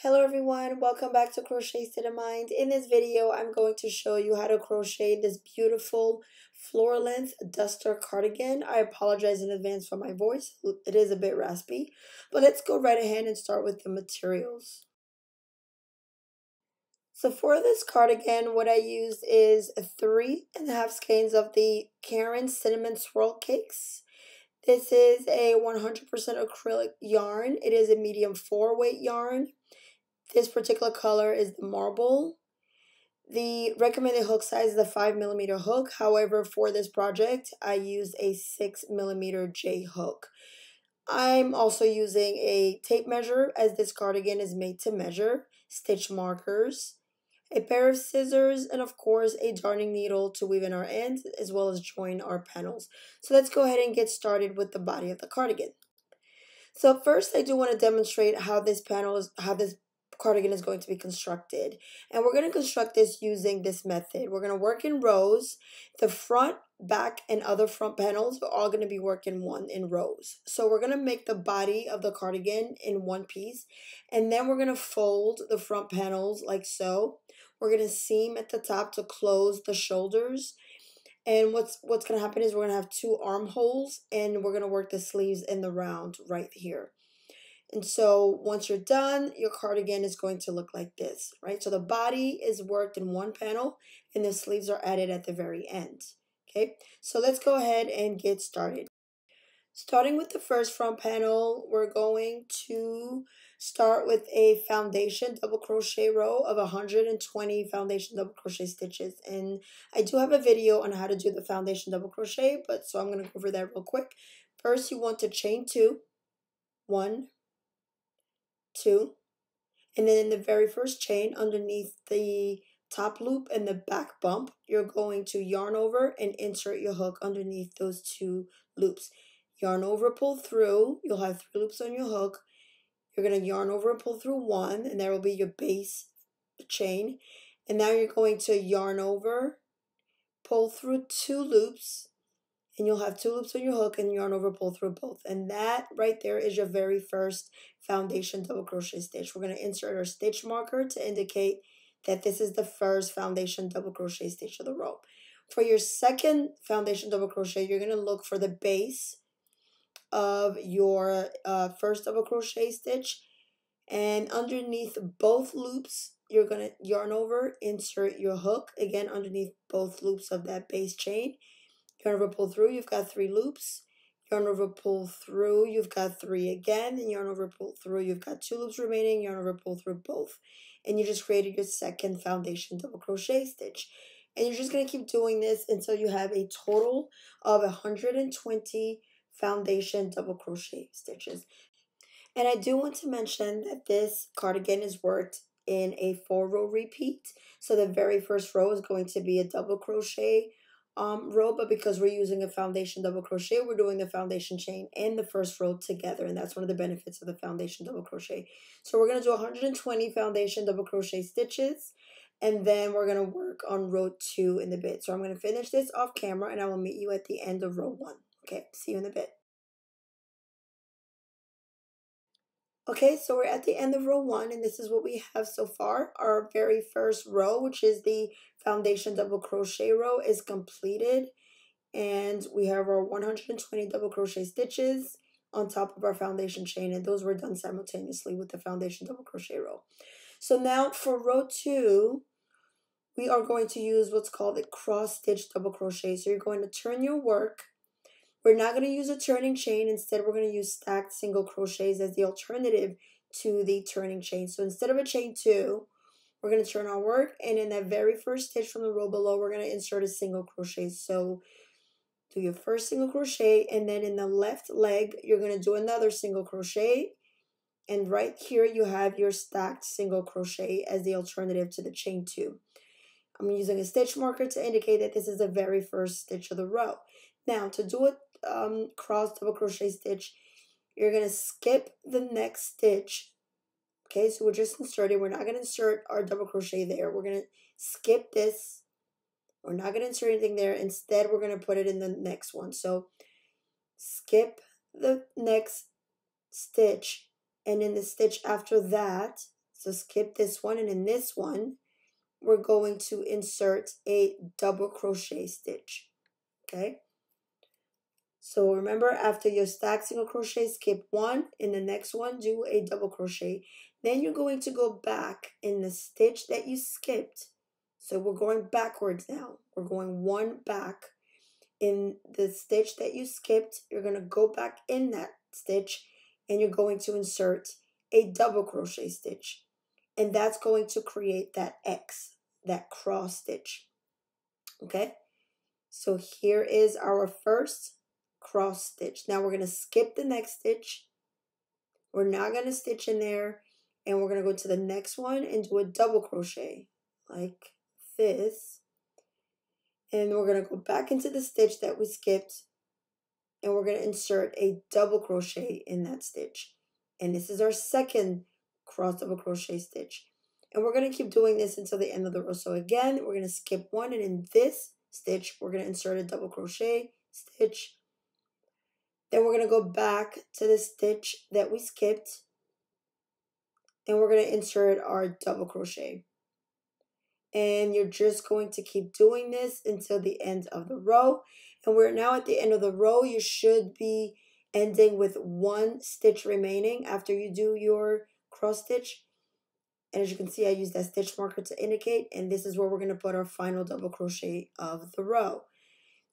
Hello everyone, welcome back to Crochet State of Mind. In this video, I'm going to show you how to crochet this beautiful floor length duster cardigan. I apologize in advance for my voice. It is a bit raspy, but let's go right ahead and start with the materials. So for this cardigan, what I used is 3.5 skeins of the Karen Cinnamon Swirl Cakes. This is a 100% acrylic yarn. It is a medium 4-weight yarn. This particular color is the marble. The recommended hook size is a 5mm hook. However, for this project, I used a 6mm J hook. I'm also using a tape measure as this cardigan is made to measure, stitch markers, a pair of scissors, and of course a darning needle to weave in our ends as well as join our panels. So let's go ahead and get started with the body of the cardigan. So first I do want to demonstrate how this cardigan is going to be constructed. And we're going to construct this using this method. We're going to work in rows. The front, back, and other front panels are all going to be working in rows. So we're going to make the body of the cardigan in one piece. And then we're going to fold the front panels like so. We're going to seam at the top to close the shoulders. And what's going to happen is we're going to have 2 armholes, and we're going to work the sleeves in the round right here. And so once you're done, your cardigan is going to look like this, right? So the body is worked in one panel and the sleeves are added at the very end, okay? So let's go ahead and get started. Starting with the first front panel, we're going to start with a foundation double crochet row of 120 foundation double crochet stitches. And I do have a video on how to do the foundation double crochet, but so I'm going to go over that real quick. First, you want to chain 2, 1, 2, and then in the very first chain underneath the top loop and the back bump, you're going to yarn over and insert your hook underneath those 2 loops. Yarn over, pull through, you'll have 3 loops on your hook. You're going to yarn over and pull through 1, and there will be your base chain. And now you're going to yarn over, pull through 2 loops, and you'll have 2 loops on your hook, and yarn over, pull through both. And that right there is your very first foundation double crochet stitch. We're going to insert our stitch marker to indicate that this is the first foundation double crochet stitch of the row. For your second foundation double crochet, you're going to look for the base of your first double crochet stitch, and underneath both loops you're going to yarn over, insert your hook again underneath both loops of that base chain. Yarn over, pull through, you've got 3 loops. Yarn over, pull through, you've got 3 again. And yarn over, pull through, you've got 2 loops remaining. Yarn over, pull through both. And you just created your second foundation double crochet stitch. And you're just going to keep doing this until you have a total of 120 foundation double crochet stitches. And I do want to mention that this cardigan is worked in a 4-row repeat. So the very first row is going to be a double crochet row, but because we're using a foundation double crochet, we're doing the foundation chain and the first row together, and that's one of the benefits of the foundation double crochet. So we're going to do 120 foundation double crochet stitches, and then we're going to work on row 2 in a bit. So I'm going to finish this off camera, and I will meet you at the end of row 1. Okay, see you in a bit. Okay, so we're at the end of row 1, and this is what we have so far. Our very first row, which is the foundation double crochet row, is completed, and we have our 120 double crochet stitches on top of our foundation chain, and those were done simultaneously with the foundation double crochet row. So now for row 2, we are going to use what's called a cross stitch double crochet. So you're going to turn your work. We're not going to use a turning chain. Instead, we're going to use stacked single crochets as the alternative to the turning chain. So instead of a chain 2, we're going to turn our work, and in that very first stitch from the row below, we're going to insert a single crochet. So do your first single crochet, and then in the left leg, you're going to do another single crochet. And right here, you have your stacked single crochet as the alternative to the chain 2. I'm using a stitch marker to indicate that this is the very first stitch of the row. Now, to do a cross double crochet stitch, you're going to skip the next stitch. Okay, so we're just inserting. We're not going to insert our double crochet there. We're going to skip this. We're not going to insert anything there. Instead, we're going to put it in the next one. So skip the next stitch, and in the stitch after that, So skip this one, and in this one, we're going to insert a double crochet stitch, okay? So remember, after your stack single crochet, skip one. In the next one, do a double crochet. Then you're going to go back in the stitch that you skipped. So we're going backwards now. We're going one back. In the stitch that you skipped, you're going to go back in that stitch and you're going to insert a double crochet stitch. And that's going to create that X, that cross stitch. Okay? So here is our first cross stitch. Now we're going to skip the next stitch. We're not going to stitch in there, and we're going to go to the next one and do a double crochet like this. And we're going to go back into the stitch that we skipped, and we're going to insert a double crochet in that stitch. And this is our second cross double crochet stitch. And we're going to keep doing this until the end of the row. So again, we're going to skip one, and in this stitch, we're going to insert a double crochet stitch. Then we're going to go back to the stitch that we skipped, and we're going to insert our double crochet. And you're just going to keep doing this until the end of the row. And we're now at the end of the row. You should be ending with one stitch remaining after you do your cross stitch. And as you can see, I use that stitch marker to indicate, and this is where we're going to put our final double crochet of the row.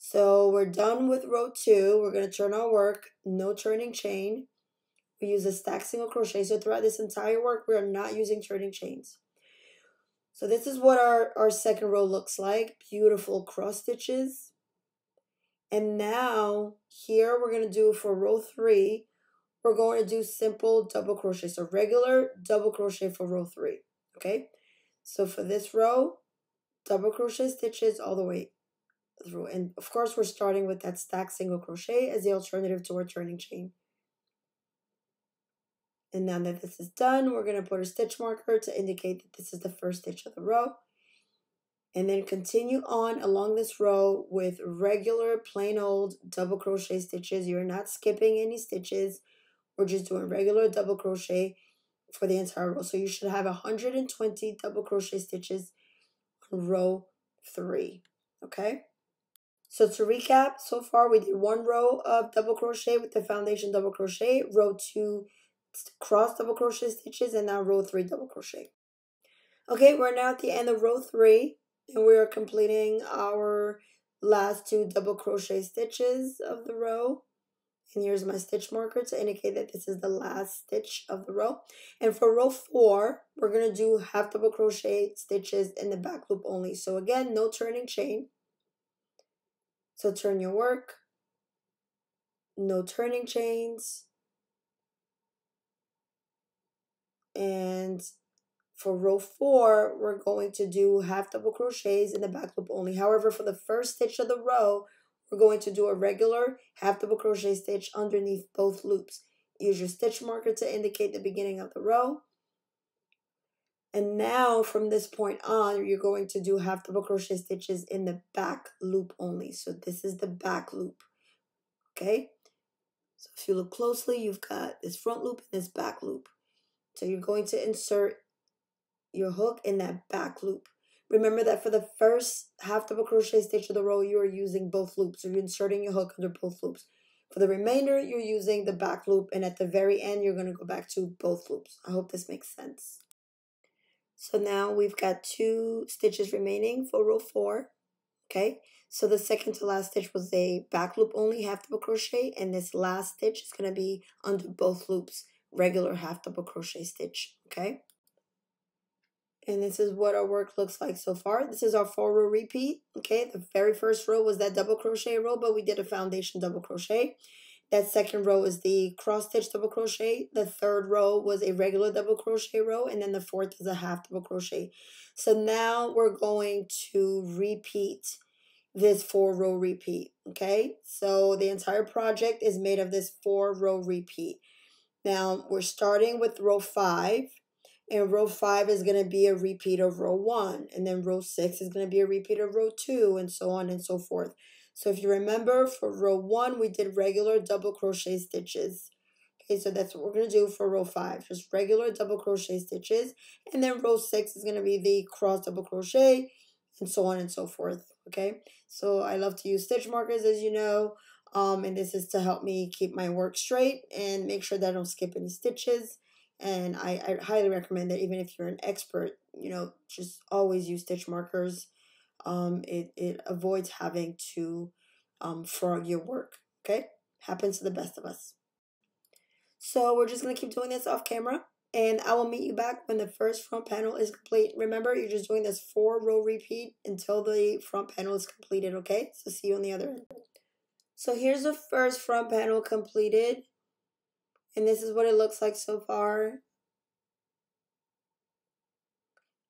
So we're done with row 2. We're going to turn our work, no turning chain. We use a stack single crochet. So throughout this entire work, we are not using turning chains. So this is what our second row looks like. Beautiful cross stitches. And now here we're going to do for row 3, we're going to do simple double crochet. So regular double crochet for row 3. Okay. So for this row, double crochet stitches all the way through. And of course, we're starting with that stack single crochet as the alternative to our turning chain. And now that this is done, we're going to put a stitch marker to indicate that this is the first stitch of the row. And then continue on along this row with regular plain old double crochet stitches. You're not skipping any stitches. We're just doing regular double crochet for the entire row. So you should have 120 double crochet stitches on row 3. Okay? So to recap, so far we did one row of double crochet with the foundation double crochet, row 2 cross double crochet stitches, and now row 3 double crochet. Okay, we're now at the end of row 3, and we are completing our last 2 double crochet stitches of the row. And here's my stitch marker to indicate that this is the last stitch of the row. And for row 4, we're going to do half double crochet stitches in the back loop only. So again, no turning chain. So turn your work, no turning chains. And for row 4, we're going to do half double crochets in the back loop only. However, for the first stitch of the row, we're going to do a regular half double crochet stitch underneath both loops. Use your stitch marker to indicate the beginning of the row. And now from this point on, you're going to do half double crochet stitches in the back loop only. So this is the back loop. Okay? So if you look closely, you've got this front loop and this back loop. So you're going to insert your hook in that back loop. Remember that for the first half double crochet stitch of the row, you are using both loops. So you're inserting your hook under both loops. For the remainder, you're using the back loop, and at the very end, you're going to go back to both loops. I hope this makes sense. So now we've got 2 stitches remaining for row 4. Okay, so the second to last stitch was a back loop only half double crochet, and this last stitch is going to be under both loops, regular half double crochet stitch. Okay. And this is what our work looks like so far. This is our 4-row repeat. Okay, the very first row was that double crochet row, but we did a foundation double crochet. That second row is the cross stitch double crochet. The third row was a regular double crochet row, and then the fourth is a half double crochet. So now we're going to repeat this 4-row repeat. Okay, so the entire project is made of this 4-row repeat. Now we're starting with row 5. And row 5 is going to be a repeat of row 1. And then row 6 is going to be a repeat of row 2, and so on and so forth. So if you remember, for row 1, we did regular double crochet stitches. Okay, so that's what we're going to do for row 5, just regular double crochet stitches. And then row 6 is going to be the cross double crochet, and so on and so forth. Okay, so I love to use stitch markers, as you know, and this is to help me keep my work straight and make sure that I don't skip any stitches. And I highly recommend that even if you're an expert, just always use stitch markers. It avoids having to frog your work. Okay, happens to the best of us. So we're just going to keep doing this off camera, and I will meet you back when the first front panel is complete. Remember, you're just doing this 4-row repeat until the front panel is completed, okay? So see you on the other end. So here's the first front panel completed, and this is what it looks like so far.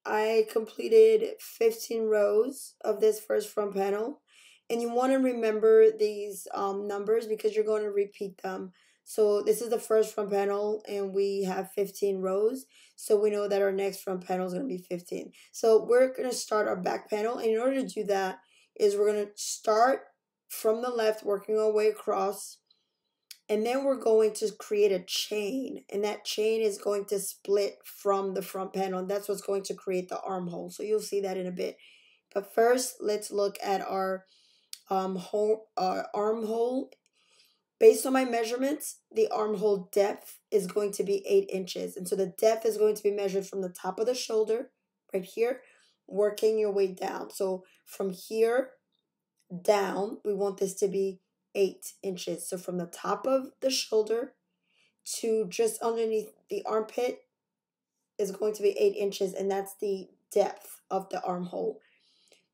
I completed 15 rows of this first front panel, and you want to remember these numbers because you're going to repeat them. So this is the first front panel, and we have 15 rows, so we know that our next front panel is going to be 15. So we're going to start our back panel, and in order to do that is we're going to start from the left, working our way across, and then we're going to create a chain, and that chain is going to split from the front panel, and that's what's going to create the armhole. So you'll see that in a bit. But first, let's look at our armhole. Based on my measurements, the armhole depth is going to be 8 inches. And so the depth is going to be measured from the top of the shoulder, right here, working your way down. So from here down, we want this to be 8 inches. So from the top of the shoulder to just underneath the armpit is going to be 8 inches, and that's the depth of the armhole.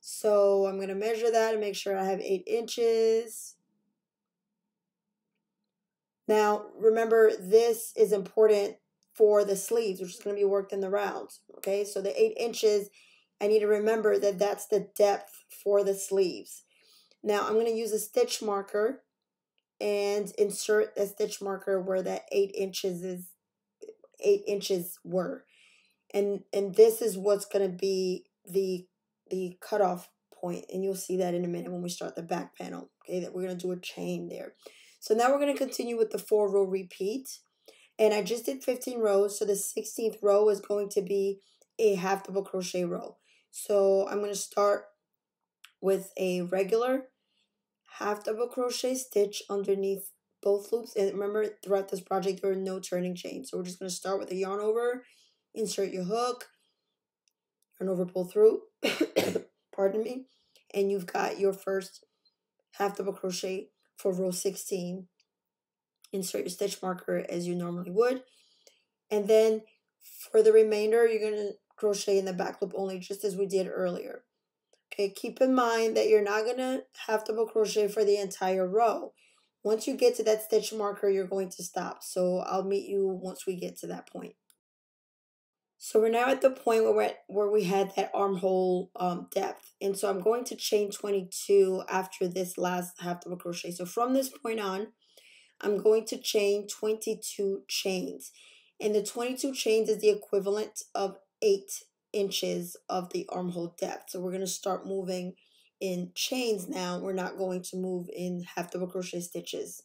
So I'm going to measure that and make sure I have 8 inches. Now, remember, this is important for the sleeves, which is going to be worked in the rounds. Okay, so the 8 inches, I need to remember that that's the depth for the sleeves. Now, I'm going to use a stitch marker and insert a stitch marker where that 8 inches were. And this is what's going to be the cutoff point, and you'll see that in a minute when we start the back panel. Okay, that we're going to do a chain there. So now we're going to continue with the 4-row repeat, and I just did 15 rows, so the 16th row is going to be a half double crochet row. So I'm going to start with a regular half double crochet stitch underneath both loops, and remember, throughout this project there are no turning chains. So we're just going to start with a yarn over, insert your hook, yarn over, pull through, pardon me, and you've got your first half double crochet for row 16. Insert your stitch marker as you normally would, and then for the remainder you're going to crochet in the back loop only, just as we did earlier. Okay, keep in mind that you're not going to half double crochet for the entire row. Once you get to that stitch marker, you're going to stop. So I'll meet you once we get to that point. So we're now at the point where we had that armhole depth. And so I'm going to chain 22 after this last half double crochet. So from this point on, I'm going to chain 22 chains. And the 22 chains is the equivalent of 8 inches of the armhole depth. So we're going to start moving in chains now. We're not going to move in half double crochet stitches.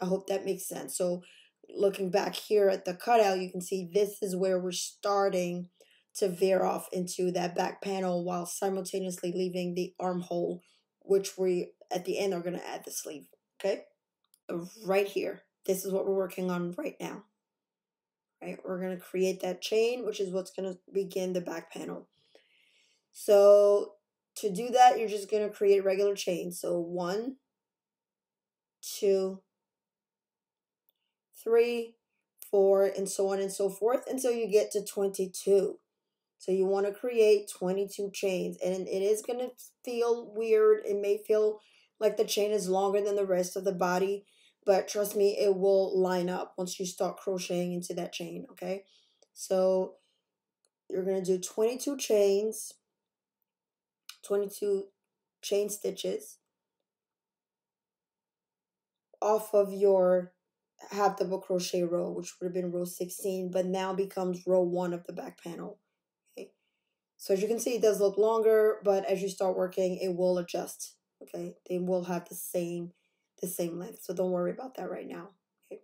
I hope that makes sense. So looking back here at the cutout, you can see this is where we're starting to veer off into that back panel while simultaneously leaving the armhole, which we at the end are going to add the sleeve. Okay, right here, this is what we're working on right now. Right, we're going to create that chain, which is what's going to begin the back panel. So to do that, you're just going to create regular chains. So 1, 2, 3, 4, and so on and so forth until you get to 22. So you want to create 22 chains, and it is going to feel weird. It may feel like the chain is longer than the rest of the body, but trust me, it will line up once you start crocheting into that chain, okay? So you're going to do 22 chains, 22 chain stitches off of your half double crochet row, which would have been row 16, but now becomes row 1 of the back panel. Okay, so as you can see, it does look longer, but as you start working, it will adjust. Okay, they will have the same length, so don't worry about that right now. Okay,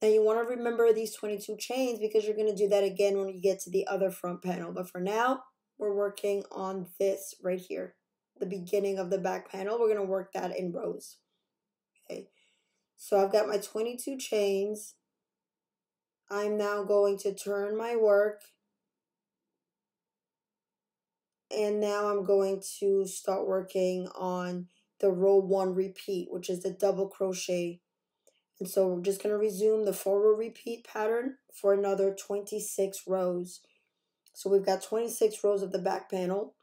Now you want to remember these 22 chains because you're going to do that again when you get to the other front panel. But for now, we're working on this right here, the beginning of the back panel. We're going to work that in rows. Okay, so I've got my 22 chains. I'm now going to turn my work, and now I'm going to start working on the row 1 repeat, which is the double crochet. And so we're just going to resume the 4-row repeat pattern for another 26 rows. So we've got 26 rows of the back panel.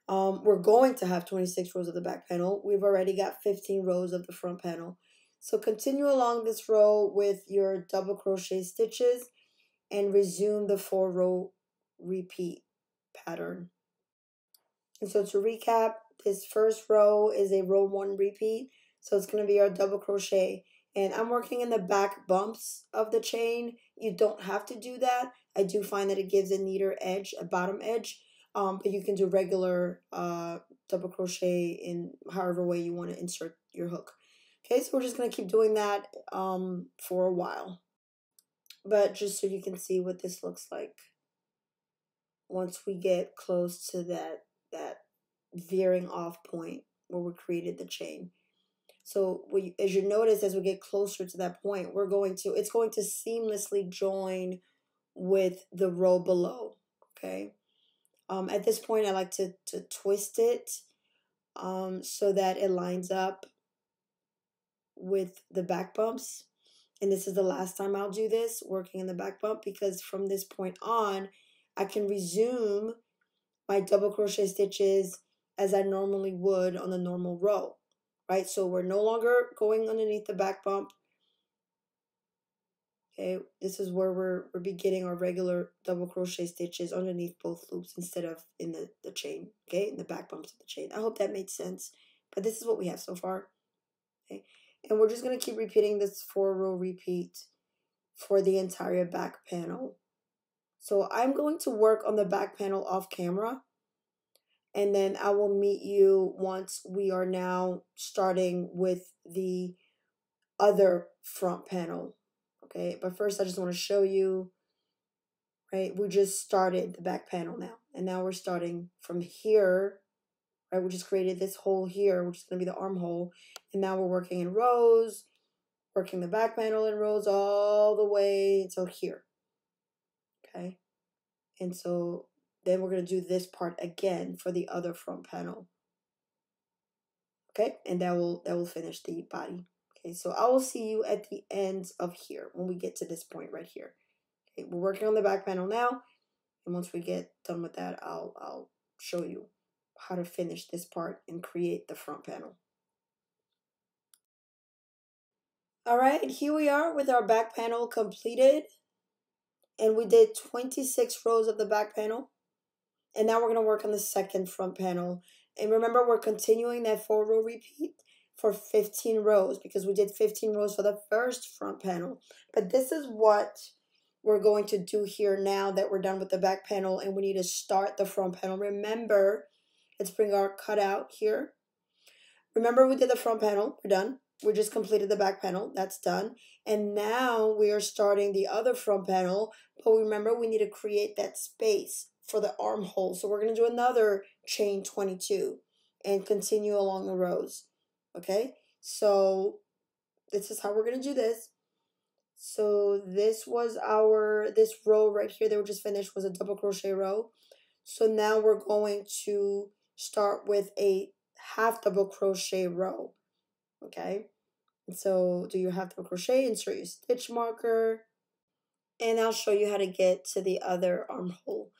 We're going to have 26 rows of the back panel. We've already got 15 rows of the front panel. So continue along this row with your double crochet stitches and resume the 4-row repeat pattern. And so to recap, this first row is a row 1 repeat. So it's going to be our double crochet. And I'm working in the back bumps of the chain. You don't have to do that. I do find that it gives a neater edge, a bottom edge. But you can do regular double crochet in however way you want to insert your hook. Okay, so we're just going to keep doing that for a while. But just so you can see what this looks like once we get close to that veering off point where we created the chain. So as you notice, as we get closer to that point, it's going to seamlessly join with the row below. Okay. At this point, I like to twist it so that it lines up with the back bumps. And this is the last time I'll do this, working in the back bump, because from this point on, I can resume my double crochet stitches as I normally would on the normal row, right? So we're no longer going underneath the back bump. Okay, this is where we're beginning our regular double crochet stitches underneath both loops instead of in the chain, okay, in the back bumps of the chain. I hope that made sense, but this is what we have so far, okay? And we're just going to keep repeating this 4-row repeat for the entire back panel. So I'm going to work on the back panel off camera, and then I will meet you once we are now starting with the other front panel. Okay, but first I just want to show you, right? We just started the back panel now, and now we're starting from here, right? We just created this hole here, which is going to be the armhole, and now we're working in rows, working the back panel in rows all the way until here. Okay, and so then we're going to do this part again for the other front panel. Okay, and that will finish the body. Okay, so I will see you at the ends of here when we get to this point right here. Okay, we're working on the back panel now, and once we get done with that, I'll show you how to finish this part and create the front panel. All right, here we are with our back panel completed, and we did 26 rows of the back panel, and now we're going to work on the second front panel. And remember, we're continuing that 4-row repeat for 15 rows because we did 15 rows for the first front panel. But this is what we're going to do here now that we're done with the back panel and we need to start the front panel. Remember, let's bring our cutout here. Remember, we did the front panel. We're done. We just completed the back panel. That's done. And now we are starting the other front panel. But remember, we need to create that space for the armhole. So we're going to do another chain 22 and continue along the rows. Okay, so this is how we're going to do this. So this row right here that we just finished was a double crochet row. So now we're going to start with a half double crochet row. Okay, and so do your half double crochet, insert your stitch marker, and I'll show you how to get to the other armhole.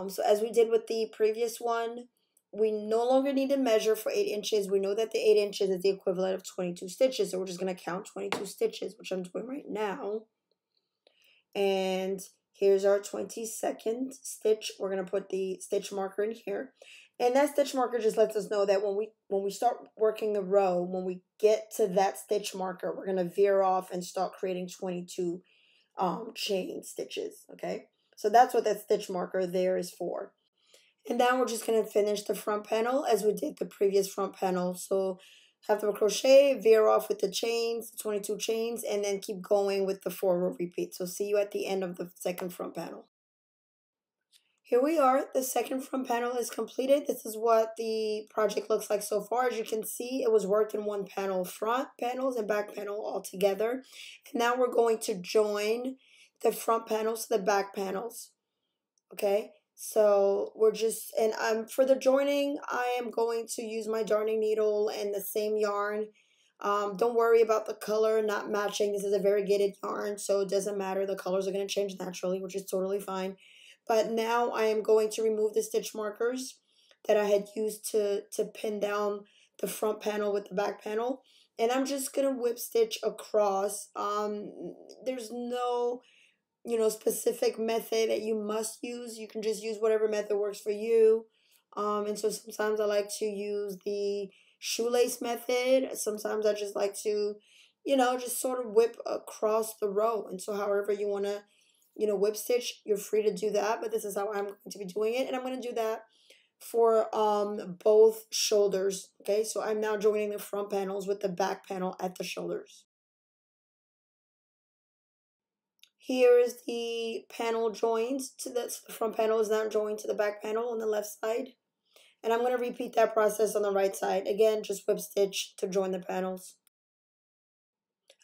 So as we did with the previous one, we no longer need to measure for 8 inches. We know that the 8 inches is the equivalent of 22 stitches. So we're just going to count 22 stitches, which I'm doing right now. And here's our 22nd stitch. We're going to put the stitch marker in here. And that stitch marker just lets us know that when we start working the row, when we get to that stitch marker, we're going to veer off and start creating 22 chain stitches. Okay, so that's what that stitch marker there is for. And now we're just going to finish the front panel as we did the previous front panel. So half double crochet, veer off with the chains, 22 chains, and then keep going with the 4-row repeat. So see you at the end of the second front panel. Here we are, the second front panel is completed. This is what the project looks like so far. As you can see, it was worked in one panel, front panels and back panel all together. And now we're going to join the front panels to the back panels. Okay, so we're just, and for the joining, I am going to use my darning needle and the same yarn. Don't worry about the color not matching. This is a variegated yarn, so it doesn't matter. The colors are going to change naturally, which is totally fine. But now I am going to remove the stitch markers that I had used to pin down the front panel with the back panel. And I'm just going to whip stitch across. There's no, specific method that you must use. You can just use whatever method works for you. And so sometimes I like to use the shoelace method. Sometimes I just like to, just sort of whip across the row. And so however you want to, whip stitch, you're free to do that, but this is how I'm going to be doing it. And I'm going to do that for both shoulders. Okay, so I'm now joining the front panels with the back panel at the shoulders. Here is the panel joined to the front panel is now joined to the back panel on the left side. And I'm going to repeat that process on the right side. Again, just whip stitch to join the panels.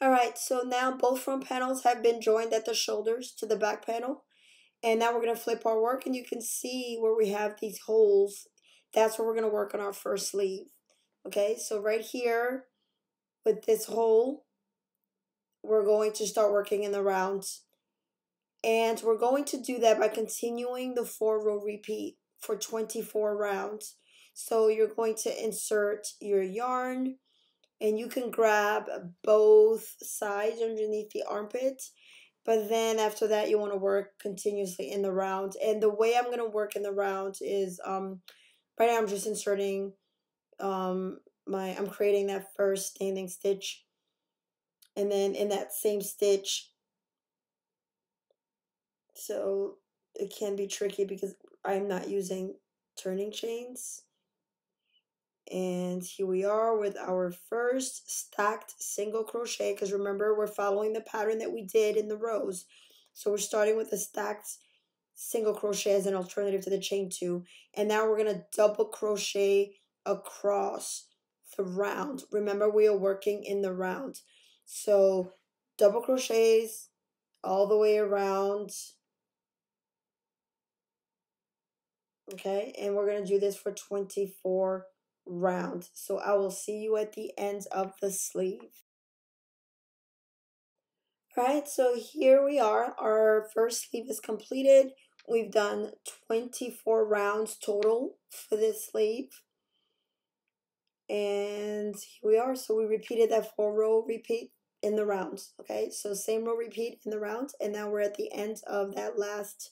Alright, so now both front panels have been joined at the shoulders to the back panel. And now we're going to flip our work, and you can see where we have these holes. That's where we're going to work on our first sleeve. Okay, so right here with this hole, we're going to start working in the rounds. And we're going to do that by continuing the 4-row repeat for 24 rounds. So you're going to insert your yarn, and you can grab both sides underneath the armpit. But then after that, you want to work continuously in the round. And the way I'm going to work in the round is, right now I'm just inserting, I'm creating that first standing stitch. And then in that same stitch, so it can be tricky because I'm not using turning chains. And here we are with our first stacked single crochet, because remember, we're following the pattern that we did in the rows. So we're starting with a stacked single crochet as an alternative to the chain 2. And now we're going to double crochet across the round. Remember, we are working in the round. So double crochets all the way around. Okay, and we're going to do this for 24 rounds. So I will see you at the end of the sleeve. Alright, so here we are. Our first sleeve is completed. We've done 24 rounds total for this sleeve. And here we are. So we repeated that 4-row repeat in the rounds. Okay, so same row repeat in the rounds. And now we're at the end of that last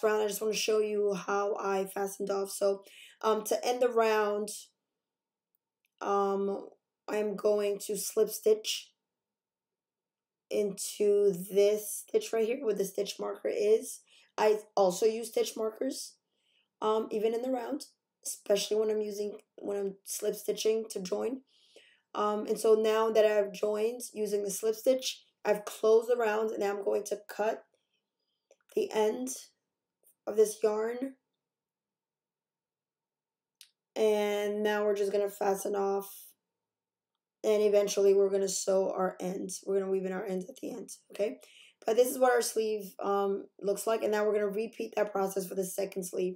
round. I just want to show you how I fastened off. So to end the round, I'm going to slip stitch into this stitch right here where the stitch marker is. I also use stitch markers even in the round, especially when I'm slip stitching to join. And so now that I've joined using the slip stitch, I've closed the round, and now I'm going to cut the end of this yarn. And now we're just going to fasten off, and eventually we're going to sew our ends. We're going to weave in our ends at the end, okay? But this is what our sleeve looks like, and now we're going to repeat that process for the second sleeve.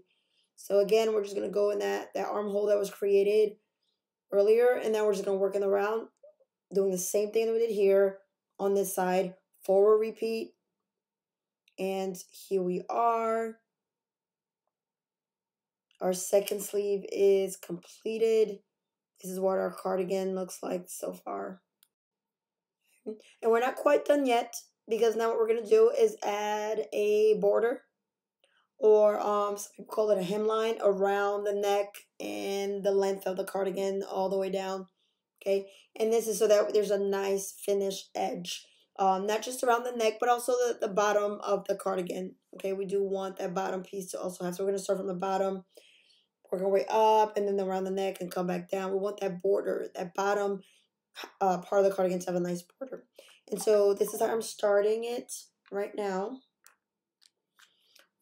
So again, we're just going to go in that armhole that was created earlier, and now we're just going to work in the round, doing the same thing that we did here on this side, 4-row repeat, and here we are. Our second sleeve is completed. This is what our cardigan looks like so far. And we're not quite done yet, because now what we're going to do is add a border, or some people call it a hemline, around the neck and the length of the cardigan all the way down. Okay, and this is so that there's a nice finished edge, not just around the neck, but also the bottom of the cardigan. Okay, we do want that bottom piece to also have, so we're going to start from the bottom, work our way up and then around the neck and come back down. We want that border, that bottom part of the cardigan to have a nice border. And so this is how I'm starting it right now.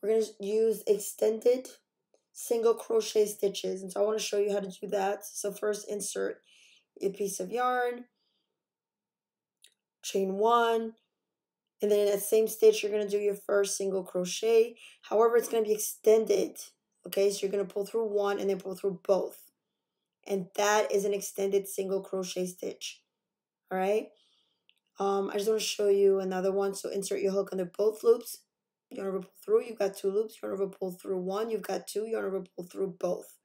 We're going to use extended single crochet stitches. And so I want to show you how to do that. So first insert a piece of yarn, chain 1, and then in that same stitch you're going to do your first single crochet. However, it's going to be extended. Okay, so you're going to pull through 1 and then pull through both. And that is an extended single crochet stitch. All right. I just want to show you another one. So insert your hook under both loops. Yarn over, pull through, you've got 2 loops. Yarn over, pull through 1, you've got 2. Yarn over, pull through both.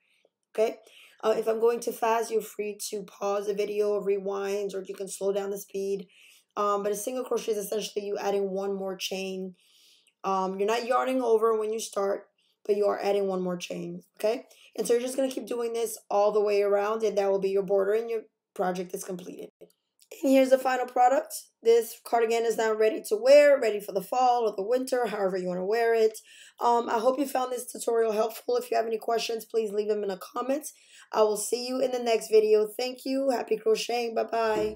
Okay. If I'm going too fast, you're free to pause the video or rewind, or you can slow down the speed. But a single crochet is essentially you adding one more chain. You're not yarning over when you start, but you are adding one more chain. Okay. And so you're just going to keep doing this all the way around, and that will be your border, and your project is completed. And here's the final product. This cardigan is now ready to wear, ready for the fall or the winter, however you want to wear it. I hope you found this tutorial helpful. If you have any questions, please leave them in the comments. I will see you in the next video. Thank you. Happy crocheting. Bye-bye.